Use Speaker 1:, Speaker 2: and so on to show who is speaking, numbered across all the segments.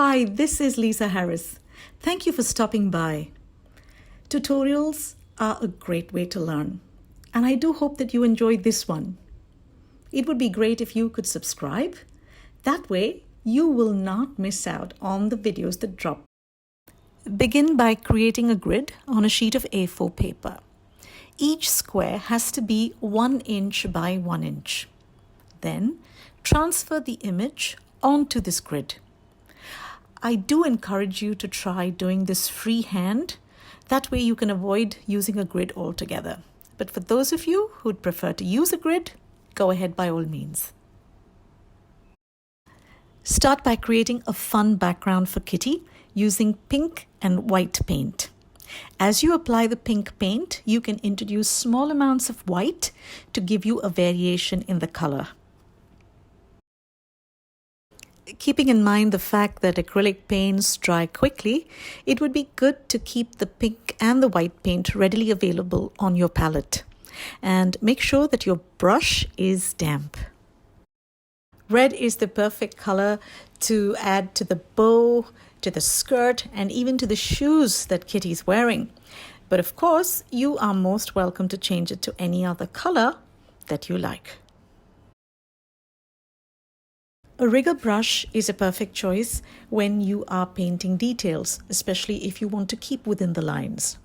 Speaker 1: Hi, this is Leeza Harris. Thank you for stopping by. Tutorials are a great way to learn, and I do hope that you enjoyed this one. It would be great if you could subscribe. That way, you will not miss out on the videos that drop. Begin by creating a grid on a sheet of A4 paper. Each square has to be 1 inch by 1 inch. Then, transfer the image onto this grid. I do encourage you to try doing this freehand. That way you can avoid using a grid altogether. But for those of you who'd prefer to use a grid, go ahead by all means. Start by creating a fun background for Kitty using pink and white paint. As you apply the pink paint, you can introduce small amounts of white to give you a variation in the color. Keeping in mind the fact that acrylic paints dry quickly, it would be good to keep the pink and the white paint readily available on your palette. And make sure that your brush is damp. Red is the perfect color to add to the bow, to the skirt, and even to the shoes that Kitty's wearing. But of course, you are most welcome to change it to any other color that you like. A rigger brush is a perfect choice when you are painting details, especially if you want to keep within the lines.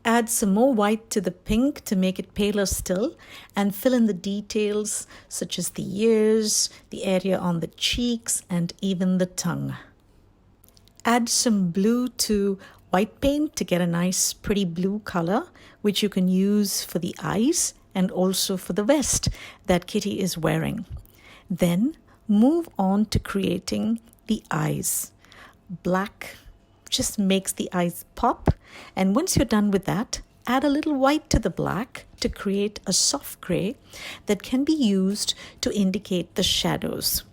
Speaker 1: Add some more white to the pink to make it paler still and fill in the details such as the ears, the area on the cheeks, and even the tongue. Add some blue to white paint to get a nice pretty blue color, which you can use for the eyes and also for the vest that Kitty is wearing. Then move on to creating the eyes. Black just makes the eyes pop, and once you're done with that, add a little white to the black to create a soft gray that can be used to indicate the shadows.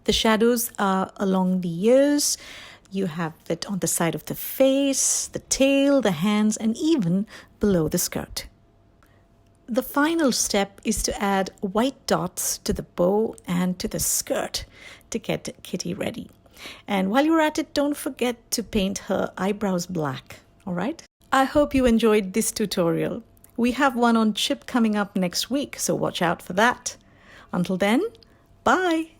Speaker 1: The shadows are along the ears. You have it on the side of the face, the tail, the hands, and even below the skirt. The final step is to add white dots to the bow and to the skirt to get Kitty ready. And while you're at it, don't forget to paint her eyebrows black, all right? I hope you enjoyed this tutorial. We have one on chip coming up next week, so watch out for that. Until then, bye!